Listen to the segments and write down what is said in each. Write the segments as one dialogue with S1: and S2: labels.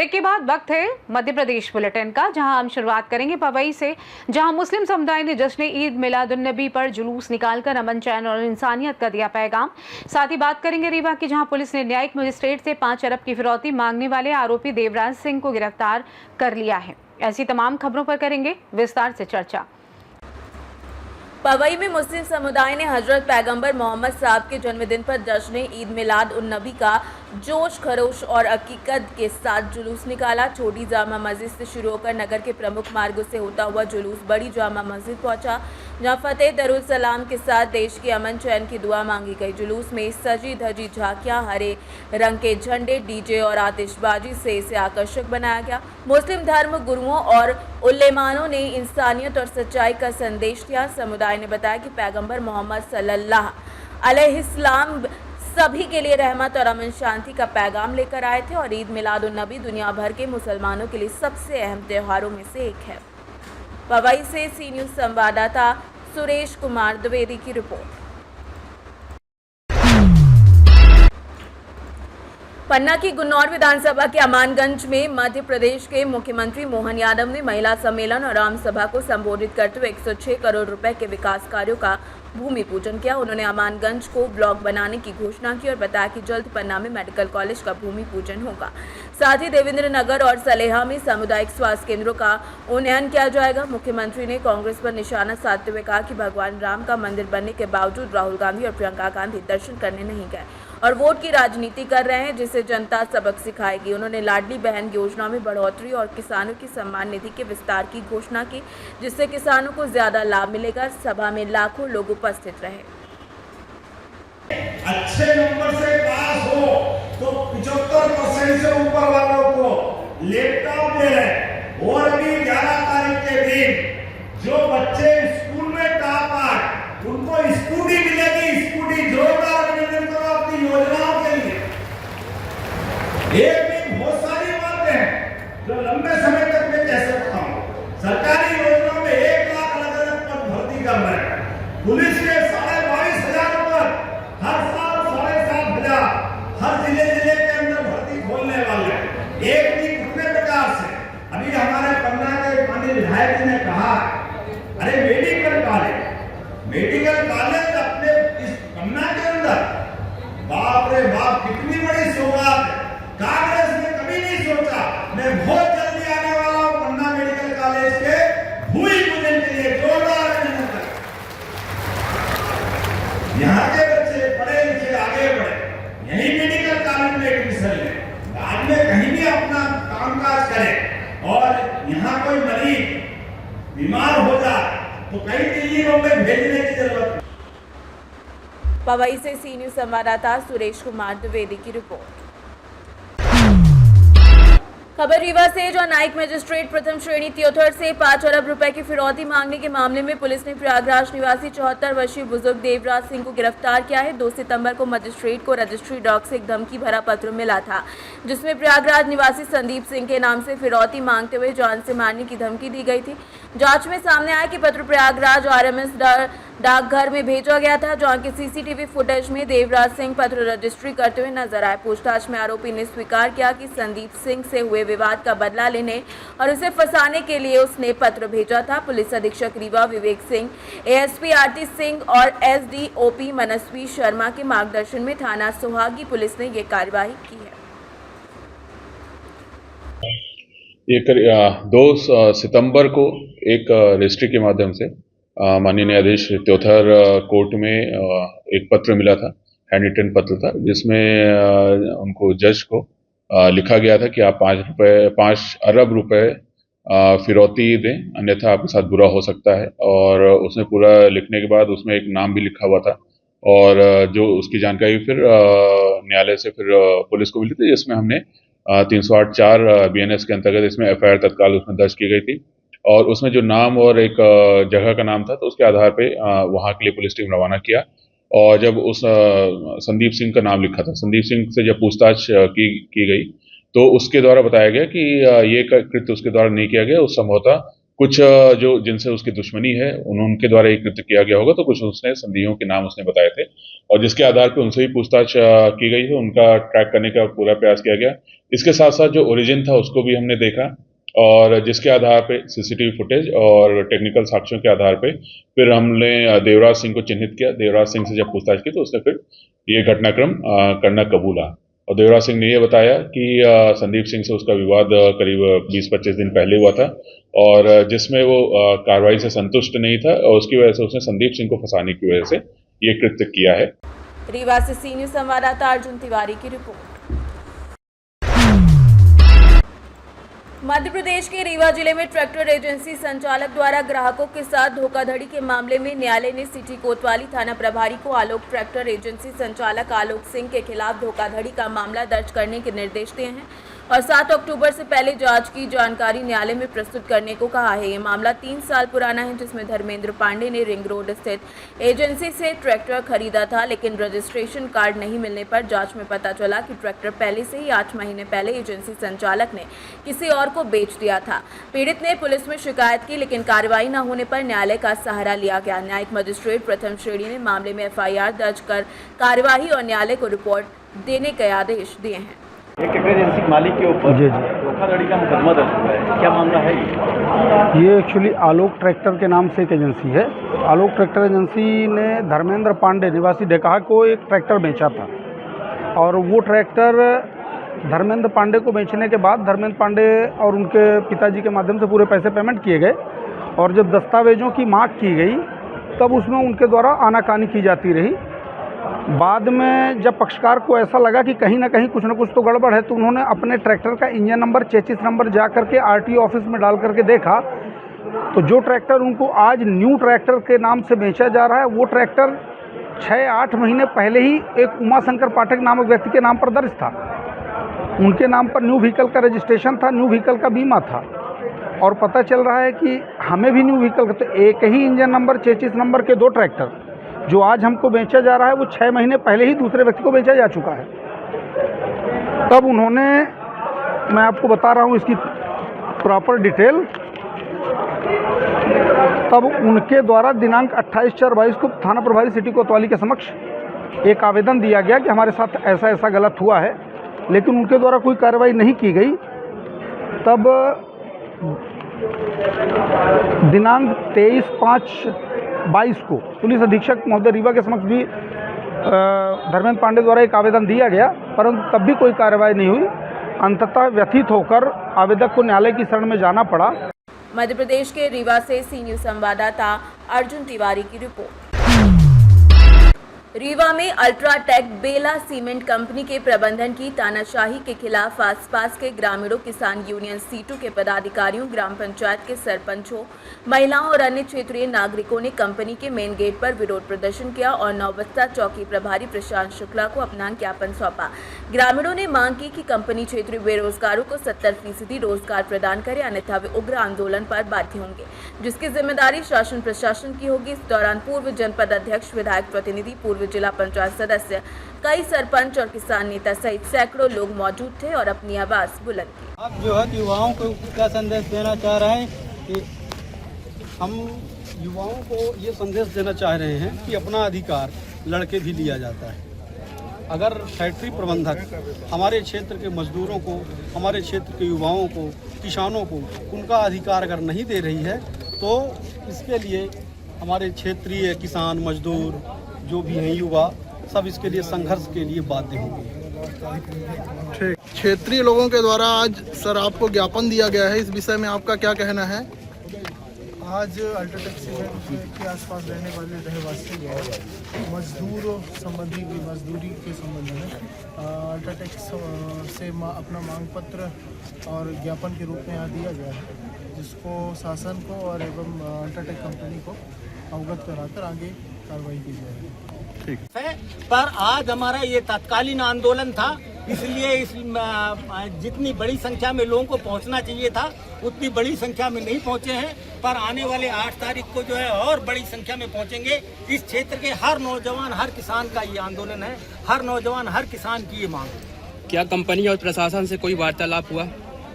S1: Break के बाद वक्त है मध्य प्रदेश बुलेटिन का, जहां हम शुरुआत करेंगे पवई से, जहां मुस्लिम समुदाय ने जश्न ईद मिलादुन्नबी पर जुलूस निकालकर अमन चैन और इंसानियत का दिया पैगाम। साथ ही बात करेंगे रीवा की, जहां पुलिस ने न्यायिक मजिस्ट्रेट से 5 अरब की फिरौती मांगने वाले आरोपी देवराज सिंह को गिरफ्तार कर लिया है। ऐसी तमाम खबरों पर करेंगे विस्तार से चर्चा।
S2: पवई में मुस्लिम समुदाय ने हजरत पैगंबर मोहम्मद साहब के जन्मदिन पर जश्न ईद मिलाद उन नबी का जोश खरोश और अकीकत के साथ जुलूस निकाला। छोटी जामा मस्जिद से शुरू होकर नगर के प्रमुख मार्गों से होता हुआ जुलूस बड़ी जामा मस्जिद पहुंचा, जहां फतेह दरुल सलाम के साथ देश के अमन चैन की दुआ मांगी गई। जुलूस में सजी धजी झांकियां, हरे रंग के झंडे, डीजे और आतिशबाजी से इसे आकर्षक बनाया गया। मुस्लिम धर्म गुरुओं और उलेमानों ने इंसानियत और सच्चाई का संदेश दिया। समुदाय ने बताया कि पैगंबर मोहम्मद सल्लल्लाहु अलैहिस्सलाम सभी के लिए रहमत और अमन शांति का पैगाम लेकर आए थे और ईद मिलाद उन नबी दुनिया भर के मुसलमानों के लिए सबसे अहम त्योहारों में से एक है। पवई से सी न्यूज़ संवाददाता सुरेश कुमार द्विवेदी की रिपोर्ट। पन्ना की गुन्नौर विधानसभा के अमानगंज में मध्य प्रदेश के मुख्यमंत्री मोहन यादव ने महिला सम्मेलन और आम सभा को संबोधित करते हुए 106 करोड़ रुपए के विकास कार्यों का भूमि पूजन किया। उन्होंने अमानगंज को ब्लॉक बनाने की घोषणा की और बताया कि जल्द पन्ना में मेडिकल कॉलेज का भूमि पूजन होगा। साथ ही देवेंद्र नगर और सलेहा में सामुदायिक स्वास्थ्य केंद्रों का उन्नयन किया जाएगा। मुख्यमंत्री ने कांग्रेस पर निशाना साधते हुए कहा कि भगवान राम का मंदिर बनने के बावजूद राहुल गांधी और प्रियंका गांधी दर्शन करने नहीं गए और वोट की राजनीति कर रहे हैं, जिसे जनता सबक सिखाएगी। उन्होंने लाडली बहन योजना में बढ़ोतरी और किसानों की सम्मान निधि के विस्तार की घोषणा की, जिससे किसानों को ज्यादा लाभ मिलेगा। सभा में लाखों लोग उपस्थित रहे।
S3: अच्छे नंबर से पास हो तो 75% से ऊपर वालों को लैपटॉप दे रहे। और अभी 11 तारीख के दिन जो बच्चे स्कूल में टॉप आए उनको स्कूटी मिलेगी। स्कूटी जोरदार अभिनंदन करो अपनी योजनाओं के लिए। एक भी बहुत सारी बातें हैं जो लंबे समय तक मैं कह सकता हूँ। सरकारी योजनाओं में 1 लाख अलग अलग पद भर्ती कर रहे हैं। पुलिस के 22,500 पद हर साल 7,500 हर जिले के अंदर भर्ती खोलने वाले हैं। एक भी कितने प्रकार से अभी हमारे पन्ना के माननीय विधायक जी ने कहा, अरे मेडिकल कॉलेज अपने इस पन्ना के अंदर, बाप रे बाप कितनी बड़ी सौगात है। कांग्रेस ने कभी नहीं सोचा। मैं बहुत जल्दी आने वाला हूं पन्ना मेडिकल कॉलेज के भूमि पूजन के लिए। जोरदार अभिनंदन। यहाँ के बच्चे पढ़े लिखे आगे बढ़े, यही मेडिकल कॉलेज में एडमिशन ले, बाद में कहीं भी अपना कामकाज करें। और यहाँ कोई मरीज बीमार हो जाए तो कहीं दिल्ली बम्बई भेजने की जरूरत नहीं।
S2: पवई से सी न्यूज़ संवाददाता सुरेश कुमार द्विवेदी की रिपोर्ट। खबर रीवा से, जो न्यायिक मजिस्ट्रेट प्रथम श्रेणी त्योथर से 5 अरब रुपए की फिरौती मांगने के मामले में पुलिस ने प्रयागराज निवासी 74 वर्षीय बुजुर्ग देवराज सिंह को गिरफ्तार किया है। 2 सितंबर को मजिस्ट्रेट को रजिस्ट्री डॉग से एक धमकी भरा पत्र मिला था, जिसमें प्रयागराज निवासी संदीप सिंह के नाम से फिरौती मांगते हुए जान से मारने की धमकी दी गई थी। जांच में सामने आया कि पत्र प्रयागराज RMS डाकघर में भेजा गया था, जहां के CCTV फुटेज में देवराज सिंह पत्र रजिस्ट्री करते हुए नजर आए। पूछताछ में आरोपी ने स्वीकार किया कि संदीप सिंह से हुए विवाद का बदला लेने और उसे फंसाने के लिए उसने पत्र भेजा था। पुलिस अधीक्षक रीवा विवेक सिंह, ASP आरती सिंह और SDOP मनस्वी शर्मा के मार्गदर्शन में थाना सोहागी पुलिस ने ये कार्यवाही की है।
S4: 2 सितंबर को एक रजिस्ट्री के माध्यम से माननीय न्यायाधीश त्योथर कोर्ट में एक पत्र मिला था, हैंड रिटन पत्र था, जिसमें उनको जज को लिखा गया था कि आप 5 अरब रुपए फिरौती दें, अन्यथा आपके साथ बुरा हो सकता है। और उसने पूरा लिखने के बाद उसमें एक नाम भी लिखा हुआ था और जो उसकी जानकारी फिर न्यायालय से फिर पुलिस को मिली थी, जिसमें हमने 308(4) BNS के अंतर्गत इसमें FIR तत्काल उसमें दर्ज की गई थी। और उसमें जो नाम और एक जगह का नाम था, तो उसके आधार पे वहाँ के लिए पुलिस टीम रवाना किया। और जब उस संदीप सिंह का नाम लिखा था, संदीप सिंह से जब पूछताछ की गई तो उसके द्वारा बताया गया कि ये कृत्य उसके द्वारा नहीं किया गया। उस संभवतः कुछ जो जिनसे उसकी दुश्मनी है उनके द्वारा ये कृत्य किया गया होगा, तो कुछ उसने संदिग्धों के नाम उसने बताए थे और जिसके आधार पर उनसे भी पूछताछ की गई है, उनका ट्रैक करने का पूरा प्रयास किया गया। इसके साथ साथ जो ओरिजिन था उसको भी हमने देखा और जिसके आधार पे सीसीटीवी फुटेज और टेक्निकल साक्ष्यों के आधार पे फिर हमने देवराज सिंह को चिन्हित किया। देवराज सिंह से जब पूछताछ की तो उसने फिर ये घटनाक्रम करना कबूला और देवराज सिंह ने ये बताया कि संदीप सिंह से उसका विवाद करीब 20-25 दिन पहले हुआ था और जिसमें वो कार्रवाई से संतुष्ट नहीं था और उसकी वजह से उसने संदीप सिंह को फंसाने की वजह से ये कृत्य किया है।
S2: रीवा से सी न्यूज़ संवाददाता अर्जुन तिवारी की रिपोर्ट। मध्य प्रदेश के रीवा जिले में ट्रैक्टर एजेंसी संचालक द्वारा ग्राहकों के साथ धोखाधड़ी के मामले में न्यायालय ने सिटी कोतवाली थाना प्रभारी को आलोक ट्रैक्टर एजेंसी संचालक आलोक सिंह के खिलाफ धोखाधड़ी का मामला दर्ज करने के निर्देश दिए हैं और 7 अक्टूबर से पहले जांच की जानकारी न्यायालय में प्रस्तुत करने को कहा है। ये मामला 3 साल पुराना है, जिसमें धर्मेंद्र पांडे ने रिंग रोड स्थित एजेंसी से ट्रैक्टर खरीदा था, लेकिन रजिस्ट्रेशन कार्ड नहीं मिलने पर जांच में पता चला कि ट्रैक्टर पहले से ही 8 महीने पहले एजेंसी संचालक ने किसी और को बेच दिया था। पीड़ित ने पुलिस में शिकायत की, लेकिन कार्रवाई न होने पर न्यायालय का सहारा लिया गया। न्यायिक मजिस्ट्रेट प्रथम श्रेणी ने मामले में FIR दर्ज कर कार्यवाही और न्यायालय को रिपोर्ट देने के आदेश दिए हैं।
S5: एक ट्रैक्टर एजेंसी मालिक के ऊपर धोखाधड़ी का मुकदमा दर्ज हुआ है, क्या मामला है
S6: ये? एक्चुअली आलोक ट्रैक्टर के नाम से एक एजेंसी है। आलोक ट्रैक्टर एजेंसी ने धर्मेंद्र पांडे निवासी डेकाहा को एक ट्रैक्टर बेचा था और वो ट्रैक्टर धर्मेंद्र पांडे को बेचने के बाद धर्मेंद्र पांडे और उनके पिताजी के माध्यम से पूरे पैसे पेमेंट किए गए और जब दस्तावेजों की मांग की गई तब उसमें उनके द्वारा आनाकानी की जाती रही। बाद में जब पक्षकार को ऐसा लगा कि कहीं ना कहीं कुछ ना कुछ तो गड़बड़ है, तो उन्होंने अपने ट्रैक्टर का इंजन नंबर, चेसिस नंबर जा करके RTO ऑफिस में डाल करके देखा तो जो ट्रैक्टर उनको आज न्यू ट्रैक्टर के नाम से बेचा जा रहा है वो ट्रैक्टर 6-8 महीने पहले ही एक उमाशंकर पाठक नामक व्यक्ति के नाम पर दर्ज था। उनके नाम पर न्यू व्हीकल का रजिस्ट्रेशन था, न्यू व्हीकल का बीमा था और पता चल रहा है कि हमें भी न्यू व्हीकल का, तो एक ही इंजन नंबर, चेसिस नंबर के 2 ट्रैक्टर जो आज हमको बेचा जा रहा है वो 6 महीने पहले ही दूसरे व्यक्ति को बेचा जा चुका है। तब उन्होंने, मैं आपको बता रहा हूँ इसकी प्रॉपर डिटेल, तब उनके द्वारा दिनांक 28/4/22 को थाना प्रभारी सिटी कोतवाली के समक्ष एक आवेदन दिया गया कि हमारे साथ ऐसा ऐसा गलत हुआ है, लेकिन उनके द्वारा कोई कार्रवाई नहीं की गई। तब दिनांक 23/5/22 को पुलिस अधीक्षक महोदय रीवा के समक्ष भी धर्मेंद्र पांडे द्वारा एक आवेदन दिया गया, परंतु तब भी कोई कार्रवाई नहीं हुई। अंततः व्यथित होकर आवेदक को न्यायालय की शरण में जाना पड़ा।
S2: मध्य प्रदेश के रीवा से सी न्यूज़ संवाददाता अर्जुन तिवारी की रिपोर्ट। रीवा में अल्ट्राटेक बेला सीमेंट कंपनी के प्रबंधन की तानाशाही के खिलाफ आसपास के ग्रामीणों, किसान यूनियन सीटों के पदाधिकारियों, ग्राम पंचायत के सरपंचों, महिलाओं और अन्य क्षेत्रीय नागरिकों ने कंपनी के मेन गेट पर विरोध प्रदर्शन किया और नौबस्ता चौकी प्रभारी प्रशांत शुक्ला को अपना ज्ञापन सौंपा। ग्रामीणों ने मांग की कि कंपनी क्षेत्रीय बेरोजगारों को 70% रोजगार प्रदान करे, अन्यथा वे उग्र आंदोलन पर बाध्य होंगे, जिसकी जिम्मेदारी शासन प्रशासन की होगी। इस दौरान पूर्व जनपद अध्यक्ष, विधायक प्रतिनिधि, पूर्व जिला पंचायत सदस्य, कई सरपंच और किसान नेता सहित सैकड़ों लोग मौजूद थे और अपनी आवाज बुलंद की।
S7: आप जो है युवाओं को क्या संदेश देना चाह रहे हैं कि हम युवाओं को ये संदेश देना चाह रहे हैं कि अपना अधिकार लड़के भी लिया जाता है। अगर फैक्ट्री प्रबंधक हमारे क्षेत्र के मजदूरों को, हमारे क्षेत्र के युवाओं को, किसानों को उनका अधिकार अगर नहीं दे रही है तो इसके लिए हमारे क्षेत्रीय किसान, मजदूर जो भी हैं, युवा, सब इसके लिए संघर्ष के लिए बाध्य होंगे।
S8: ठीक, क्षेत्रीय लोगों के द्वारा आज सर आपको ज्ञापन दिया गया है, इस विषय में आपका क्या कहना है?
S9: आज अल्ट्राटेक सीमेंट के आसपास रहने वाले रहवासी मजदूर संबंधी मजदूरी के संबंध में अल्ट्राटेक से अपना मांग पत्र और ज्ञापन के रूप में यहाँ दिया गया है, जिसको शासन को और एवं अल्ट्राटेक कंपनी को अवगत कराकर आगे कार्रवाई की जाएगी।
S7: ठीक है, पर आज हमारा ये तत्कालीन आंदोलन था, इसलिए इस जितनी बड़ी संख्या में लोगों को पहुंचना चाहिए था उतनी बड़ी संख्या में नहीं पहुंचे हैं, पर आने वाले 8 तारीख को जो है और बड़ी संख्या में पहुंचेंगे। इस क्षेत्र के हर नौजवान, हर किसान का ये आंदोलन है, हर नौजवान, हर किसान की ये मांग है।
S10: क्या कंपनी और प्रशासन से कोई वार्तालाप हुआ?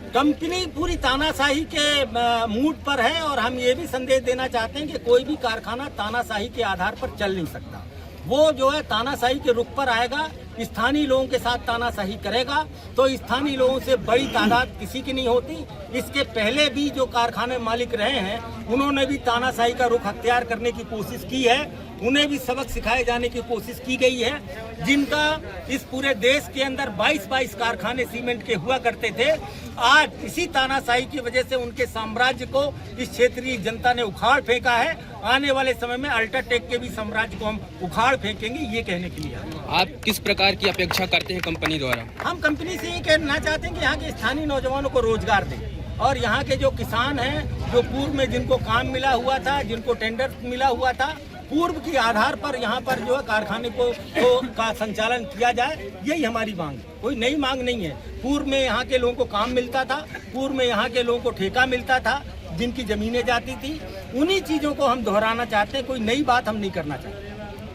S7: कंपनी पूरी तानाशाही के मूड पर है और हम ये भी संदेश देना चाहते हैं कि कोई भी कारखाना तानाशाही के आधार पर चल नहीं सकता। वो जो है तानाशाही के रुख पर आएगा, स्थानीय लोगों के साथ तानाशाही करेगा तो स्थानीय लोगों से बड़ी तादाद किसी की नहीं होती। इसके पहले भी जो कारखाने मालिक रहे हैं उन्होंने भी तानाशाही का रुख अख्तियार करने की कोशिश की है, उन्हें भी सबक सिखाए जाने की कोशिश की गई है। जिनका इस पूरे देश के अंदर 22 कारखाने सीमेंट के हुआ करते थे, आज इसी तानाशाही की वजह से उनके साम्राज्य को इस क्षेत्रीय जनता ने उखाड़ फेंका है। आने वाले समय में अल्ट्राटेक के भी साम्राज्य को हम उखाड़ फेंकेंगे, ये कहने के लिए
S10: आप किस प्रकार की अपेक्षा करते हैं कंपनी द्वारा?
S7: हम कंपनी से ये कहना चाहते हैं कि यहाँ के स्थानीय नौजवानों को रोजगार दें और यहाँ के जो किसान हैं, जो पूर्व में जिनको काम मिला हुआ था, जिनको टेंडर मिला हुआ था, पूर्व के आधार पर यहाँ पर जो है कारखाने का संचालन किया जाए, यही हमारी मांग है। कोई नई मांग नहीं है। पूर्व में यहाँ के लोगों को काम मिलता था, पूर्व में यहाँ के लोगों को ठेका मिलता था, जिनकी जमीनें जाती थी, उन्हीं चीज़ों को हम दोहराना चाहते हैं। कोई नई बात हम नहीं करना चाहते।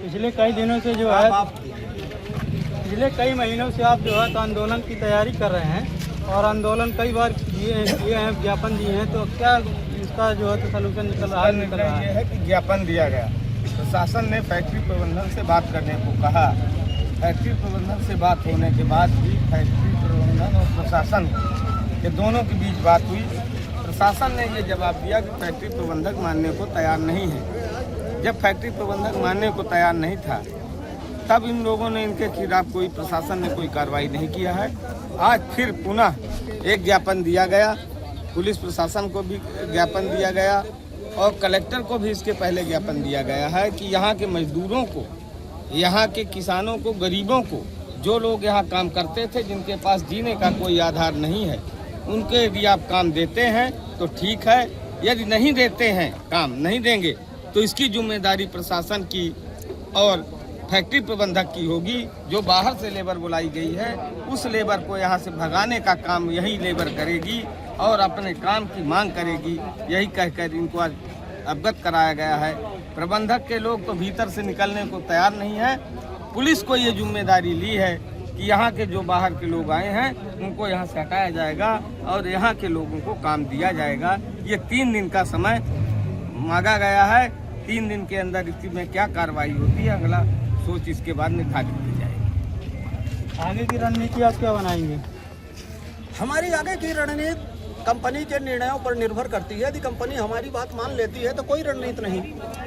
S11: पिछले कई दिनों से जो है, पिछले कई महीनों से आप जो है तो आंदोलन की तैयारी कर रहे हैं और आंदोलन कई बार किए हैं, ज्ञापन दिए हैं, तो क्या इसका जो है तो सलूशन निकल रहा है?
S12: ये है कि ज्ञापन दिया गया, प्रशासन ने फैक्ट्री प्रबंधन से बात करने को कहा। फैक्ट्री प्रबंधन से बात होने के बाद भी फैक्ट्री प्रबंधन और प्रशासन के दोनों के बीच बात हुई। प्रशासन ने ये जवाब दिया कि फैक्ट्री प्रबंधक मानने को तैयार नहीं है। जब फैक्ट्री प्रबंधक मानने को तैयार नहीं था तब इन लोगों ने इनके खिलाफ कोई प्रशासन ने कोई कार्रवाई नहीं किया है। आज फिर पुनः एक ज्ञापन दिया गया, पुलिस प्रशासन को भी ज्ञापन दिया गया और कलेक्टर को भी इसके पहले ज्ञापन दिया गया है कि यहाँ के मजदूरों को, यहाँ के किसानों को, गरीबों को, जो लोग यहाँ काम करते थे, जिनके पास जीने का कोई आधार नहीं है, उनके यदि आप काम देते हैं तो ठीक है, यदि नहीं देते हैं, काम नहीं देंगे तो इसकी जिम्मेदारी प्रशासन की और फैक्ट्री प्रबंधक की होगी। जो बाहर से लेबर बुलाई गई है उस लेबर को यहाँ से भगाने का काम यही लेबर करेगी और अपने काम की मांग करेगी, यही कहकर इनको आज अवगत कराया गया है। प्रबंधक के लोग तो भीतर से निकलने को तैयार नहीं है। पुलिस को ये जिम्मेदारी ली है कि यहाँ के जो बाहर के लोग आए हैं उनको यहाँ से हटाया जाएगा और यहाँ के लोगों को काम दिया जाएगा। ये 3 दिन का समय मांगा गया है। 3 दिन के अंदर इसमें क्या कार्रवाई होती है, अगला सोच इसके बाद निर्धारित की जाएगी।
S11: आगे की रणनीति आप क्या बनाएंगे?
S7: हमारी आगे की रणनीति कंपनी के निर्णयों पर निर्भर करती है। यदि कंपनी हमारी बात मान लेती है तो कोई रणनीति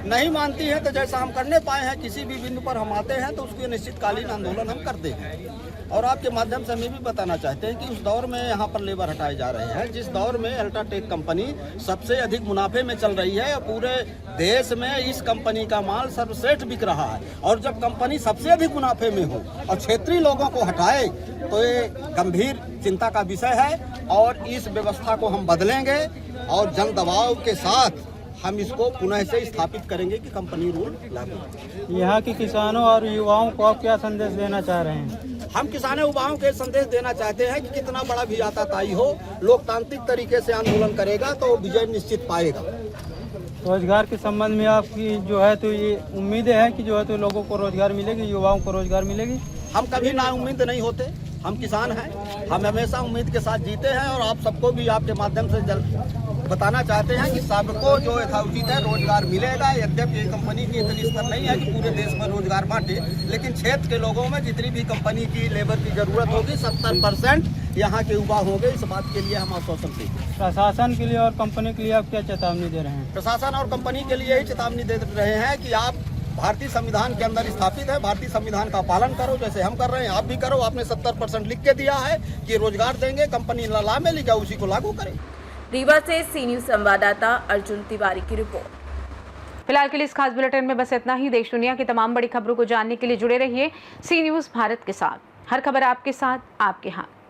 S7: नहीं मानती है तो जैसा हम करने पाए हैं, किसी भी बिंदु पर हम आते हैं तो उसके निश्चितकालीन आंदोलन हम करते हैं। और आपके माध्यम से हम ये भी बताना चाहते हैं कि उस दौर में यहाँ पर लेबर हटाए जा रहे हैं जिस दौर में अल्ट्राटेक कंपनी सबसे अधिक मुनाफे में चल रही है और पूरे देश में इस कंपनी का माल सर्वश्रेष्ठ बिक रहा है। और जब कंपनी सबसे अधिक मुनाफे में हो और क्षेत्रीय लोगों को हटाए तो ये गंभीर चिंता का विषय है और इस व्यवस्था को हम बदलेंगे और जन दबाव के साथ हम इसको पुनः से स्थापित करेंगे कि कंपनी रूल लागू।
S11: यहाँ के किसानों और युवाओं को आप क्या संदेश देना चाह रहे हैं?
S7: हम किसानों युवाओं के संदेश देना चाहते हैं कि कितना बड़ा भी आताताई हो, लोकतांत्रिक तरीके से आंदोलन करेगा तो विजय निश्चित पाएगा।
S11: रोजगार के संबंध में आपकी जो है तो ये उम्मीद है कि जो है तो लोगों को रोजगार मिलेगी, युवाओं को रोजगार मिलेगी?
S7: हम कभी ना उम्मीद नहीं होते, हम किसान हैं, हम हमेशा उम्मीद के साथ जीते हैं और आप सबको भी आपके माध्यम से बताना चाहते हैं कि सबको जो यथाउचित है रोजगार मिलेगा। यद्यपि ये कंपनी की इतनी स्तर नहीं है कि पूरे देश में रोजगार बांटे, लेकिन क्षेत्र के लोगों में जितनी भी कंपनी की लेबर की जरूरत होगी 70% यहाँ के युवा होंगे। इस बात के लिए हम आश्वासन देंगे।
S11: प्रशासन के लिए और कंपनी के लिए आप क्या चेतावनी दे रहे हैं?
S7: प्रशासन और कंपनी के लिए यही चेतावनी दे रहे हैं कि आप भारतीय संविधान के अंदर स्थापित है, भारतीय संविधान का पालन करो, जैसे हम कर रहे हैं आप भी करो। आपने 70% लिख के दिया है कि रोजगार देंगे, कंपनी ला में लिखा उसी को लागू करें।
S2: रीवा से सी न्यूज संवाददाता अर्जुन तिवारी की रिपोर्ट।
S1: फिलहाल के लिए इस खास बुलेटिन में बस इतना ही। देश दुनिया की तमाम बड़ी खबरों को जानने के लिए जुड़े रहिए सी न्यूज भारत के साथ। हर खबर आपके साथ, आपके हाथ।